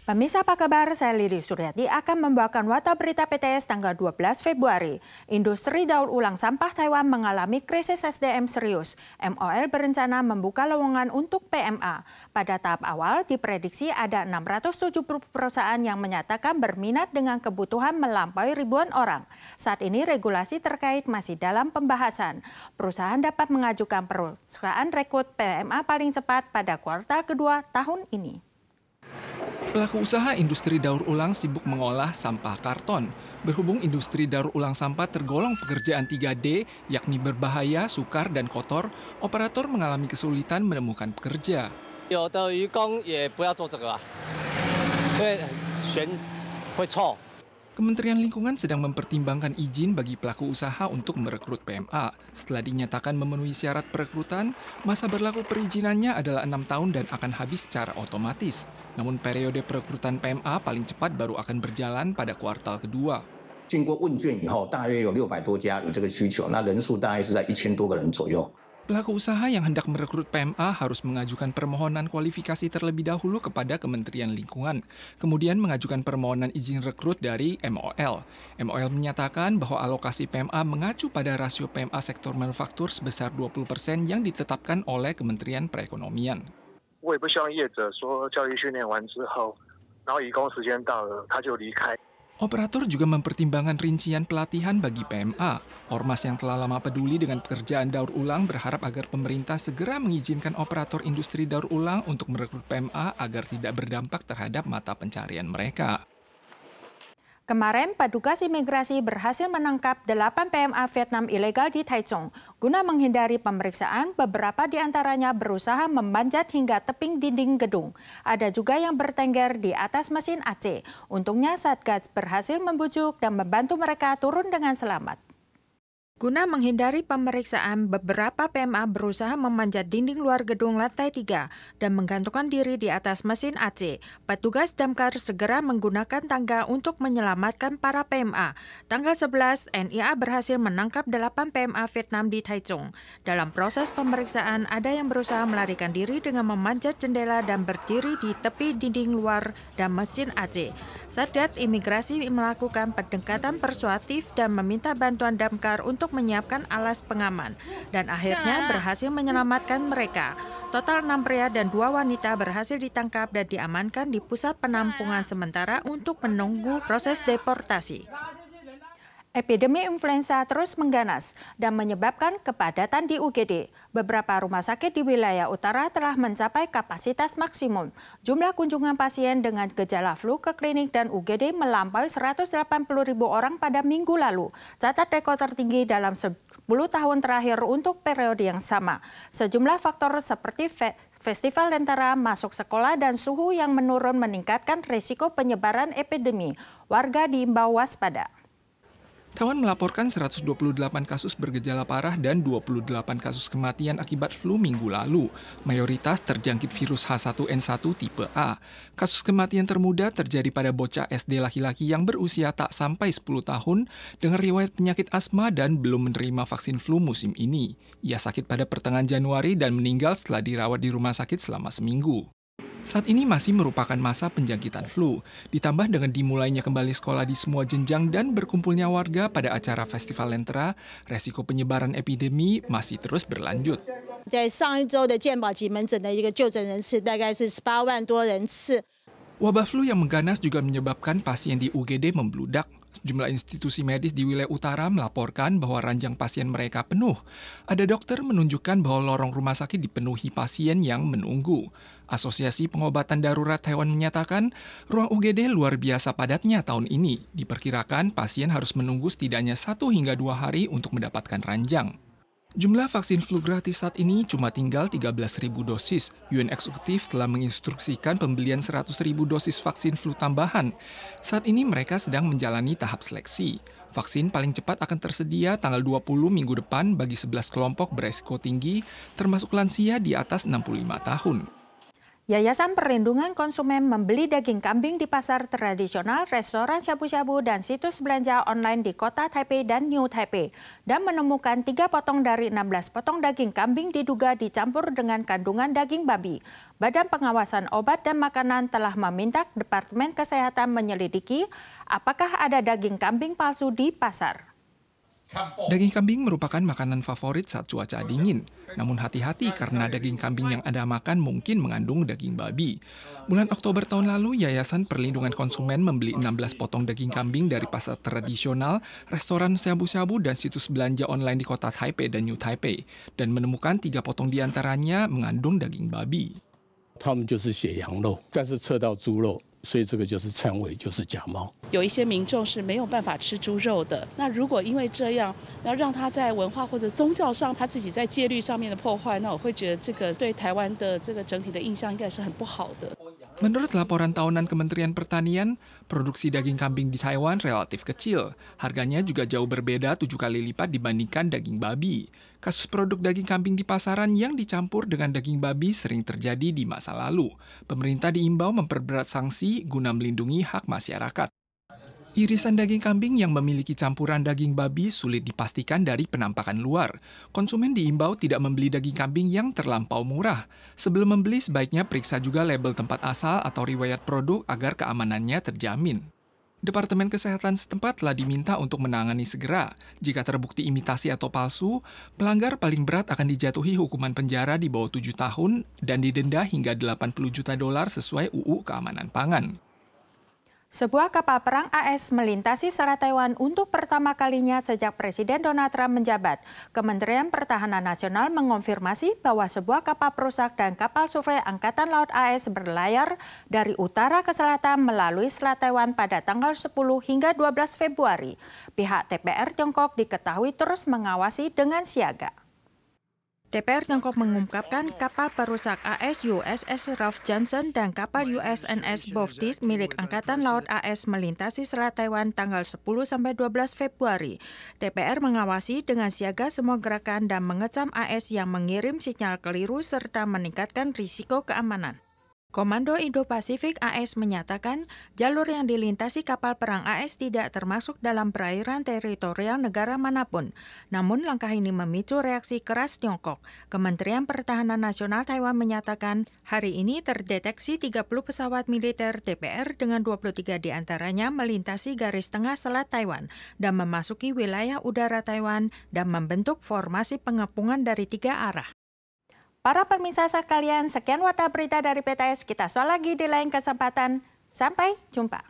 Pemirsa apa kabar? Saya Lili Suryati akan membawakan Warta Berita PTS tanggal 12 Februari. Industri daur ulang sampah Taiwan mengalami krisis SDM serius. MOL berencana membuka lowongan untuk PMA. Pada tahap awal diprediksi ada 670 perusahaan yang menyatakan berminat dengan kebutuhan melampaui ribuan orang. Saat ini regulasi terkait masih dalam pembahasan. Perusahaan dapat mengajukan perusahaan rekrut PMA paling cepat pada kuartal kedua tahun ini. Pelaku usaha industri daur ulang sibuk mengolah sampah karton. Berhubung industri daur ulang sampah tergolong pekerjaan 3D, yakni berbahaya, sukar, dan kotor, operator mengalami kesulitan menemukan pekerja. Kementerian Lingkungan sedang mempertimbangkan izin bagi pelaku usaha untuk merekrut PMA. Setelah dinyatakan memenuhi syarat perekrutan, masa berlaku perizinannya adalah 6 tahun dan akan habis secara otomatis. Namun periode perekrutan PMA paling cepat baru akan berjalan pada kuartal kedua. 经过问卷以后，大约有600多家有这个需求，那人数大概是在1000多个人左右。 Pelaku usaha yang hendak merekrut PMA harus mengajukan permohonan kualifikasi terlebih dahulu kepada Kementerian Lingkungan, kemudian mengajukan permohonan izin rekrut dari MOL. MOL menyatakan bahwa alokasi PMA mengacu pada rasio PMA sektor manufaktur sebesar 20% yang ditetapkan oleh Kementerian Perekonomian. 我也不希望业者说教育训练完之后，然后移工时间到了他就离开。 Operator juga mempertimbangkan rincian pelatihan bagi PMA. Ormas yang telah lama peduli dengan pekerjaan daur ulang berharap agar pemerintah segera mengizinkan operator industri daur ulang untuk merekrut PMA agar tidak berdampak terhadap mata pencarian mereka. Kemarin, petugas imigrasi berhasil menangkap 8 PMA Vietnam ilegal di Taichung. Guna menghindari pemeriksaan, beberapa di antaranya berusaha memanjat hingga tebing dinding gedung. Ada juga yang bertengger di atas mesin AC. Untungnya Satgas berhasil membujuk dan membantu mereka turun dengan selamat. Guna menghindari pemeriksaan, beberapa PMA berusaha memanjat dinding luar gedung lantai 3 dan menggantungkan diri di atas mesin AC. Petugas damkar segera menggunakan tangga untuk menyelamatkan para PMA. Tanggal 11, NIA berhasil menangkap 8 PMA Vietnam di Taichung. Dalam proses pemeriksaan, ada yang berusaha melarikan diri dengan memanjat jendela dan berdiri di tepi dinding luar dan mesin AC. Satgas Imigrasi melakukan pendekatan persuasif dan meminta bantuan damkar untuk menyiapkan alas pengaman dan akhirnya berhasil menyelamatkan mereka. Total 6 pria dan 2 wanita berhasil ditangkap dan diamankan di pusat penampungan sementara untuk menunggu proses deportasi. Epidemi influenza terus mengganas dan menyebabkan kepadatan di UGD. Beberapa rumah sakit di wilayah utara telah mencapai kapasitas maksimum. Jumlah kunjungan pasien dengan gejala flu ke klinik dan UGD melampaui 180.000 orang pada minggu lalu. Catat rekor tertinggi dalam 10 tahun terakhir untuk periode yang sama. Sejumlah faktor seperti festival Lentera, masuk sekolah, dan suhu yang menurun meningkatkan risiko penyebaran epidemi. Warga diimbau waspada. Taiwan melaporkan 128 kasus bergejala parah dan 28 kasus kematian akibat flu minggu lalu. Mayoritas terjangkit virus H1N1 tipe A. Kasus kematian termuda terjadi pada bocah SD laki-laki yang berusia tak sampai 10 tahun dengan riwayat penyakit asma dan belum menerima vaksin flu musim ini. Ia sakit pada pertengahan Januari dan meninggal setelah dirawat di rumah sakit selama seminggu. Saat ini masih merupakan masa penjangkitan flu, ditambah dengan dimulainya kembali sekolah di semua jenjang dan berkumpulnya warga pada acara Festival Lentera, resiko penyebaran epidemi masih terus berlanjut. 在上一周的健保及门诊的一个就诊人次大概是18万多人次。 Wabah flu yang mengganas juga menyebabkan pasien di UGD membludak. Sejumlah institusi medis di wilayah utara melaporkan bahwa ranjang pasien mereka penuh. Ada dokter menunjukkan bahwa lorong rumah sakit dipenuhi pasien yang menunggu. Asosiasi Pengobatan Darurat Taiwan menyatakan ruang UGD luar biasa padatnya tahun ini. Diperkirakan pasien harus menunggu setidaknya 1 hingga 2 hari untuk mendapatkan ranjang. Jumlah vaksin flu gratis saat ini cuma tinggal 13.000 dosis. UN Eksekutif telah menginstruksikan pembelian 100.000 dosis vaksin flu tambahan. Saat ini mereka sedang menjalani tahap seleksi. Vaksin paling cepat akan tersedia tanggal 20 minggu depan bagi 11 kelompok beresiko tinggi, termasuk lansia di atas 65 tahun. Yayasan Perlindungan Konsumen membeli daging kambing di pasar tradisional, restoran syabu-syabu, dan situs belanja online di kota Taipei dan New Taipei, dan menemukan 3 potong dari 16 potong daging kambing diduga dicampur dengan kandungan daging babi. Badan Pengawasan Obat dan Makanan telah meminta Departemen Kesehatan menyelidiki apakah ada daging kambing palsu di pasar. Daging kambing merupakan makanan favorit saat cuaca dingin. Namun hati-hati karena daging kambing yang Anda makan mungkin mengandung daging babi. Bulan Oktober tahun lalu, Yayasan Perlindungan Konsumen membeli 16 potong daging kambing dari pasar tradisional, restoran syabu-syabu, dan situs belanja online di kota Taipei dan New Taipei, dan menemukan 3 potong diantaranya mengandung daging babi. 他们就是血羊肉，但是测到猪肉，所以这个就是称为就是假冒。有一些民众是没有办法吃猪肉的，那如果因为这样，要让他在文化或者宗教上他自己在戒律上面的破坏，那我会觉得这个对台湾的这个整体的印象应该是很不好的。 Menurut laporan tahunan Kementerian Pertanian, produksi daging kambing di Taiwan relatif kecil. Harganya juga jauh berbeda 7 kali lipat dibandingkan daging babi. Kasus produk daging kambing di pasaran yang dicampur dengan daging babi sering terjadi di masa lalu. Pemerintah diimbau memperberat sanksi guna melindungi hak masyarakat. Irisan daging kambing yang memiliki campuran daging babi sulit dipastikan dari penampakan luar. Konsumen diimbau tidak membeli daging kambing yang terlampau murah. Sebelum membeli, sebaiknya periksa juga label tempat asal atau riwayat produk agar keamanannya terjamin. Departemen Kesehatan setempat telah diminta untuk menangani segera. Jika terbukti imitasi atau palsu, pelanggar paling berat akan dijatuhi hukuman penjara di bawah 7 tahun dan didenda hingga $80 juta sesuai UU Keamanan Pangan. Sebuah kapal perang AS melintasi Selat Taiwan untuk pertama kalinya sejak Presiden Donald Trump menjabat. Kementerian Pertahanan Nasional mengonfirmasi bahwa sebuah kapal perusak dan kapal survei Angkatan Laut AS berlayar dari utara ke selatan melalui Selat Taiwan pada tanggal 10 hingga 12 Februari. Pihak TPR Tiongkok diketahui terus mengawasi dengan siaga. TPR Tiongkok mengungkapkan kapal perusak AS USS Ralph Johnson dan kapal USNS Baptist milik Angkatan Laut AS melintasi Selat Taiwan tanggal 10-12 Februari. TPR mengawasi dengan siaga semua gerakan dan mengecam AS yang mengirim sinyal keliru serta meningkatkan risiko keamanan. Komando Indo-Pasifik AS menyatakan jalur yang dilintasi kapal perang AS tidak termasuk dalam perairan teritorial negara manapun. Namun langkah ini memicu reaksi keras Tiongkok. Kementerian Pertahanan Nasional Taiwan menyatakan hari ini terdeteksi 30 pesawat militer TPR dengan 23 diantaranya melintasi garis tengah Selat Taiwan dan memasuki wilayah udara Taiwan dan membentuk formasi pengepungan dari 3 arah. Para pemirsa sekalian, sekian wadah berita dari PTS. Kita soal lagi di lain kesempatan. Sampai jumpa.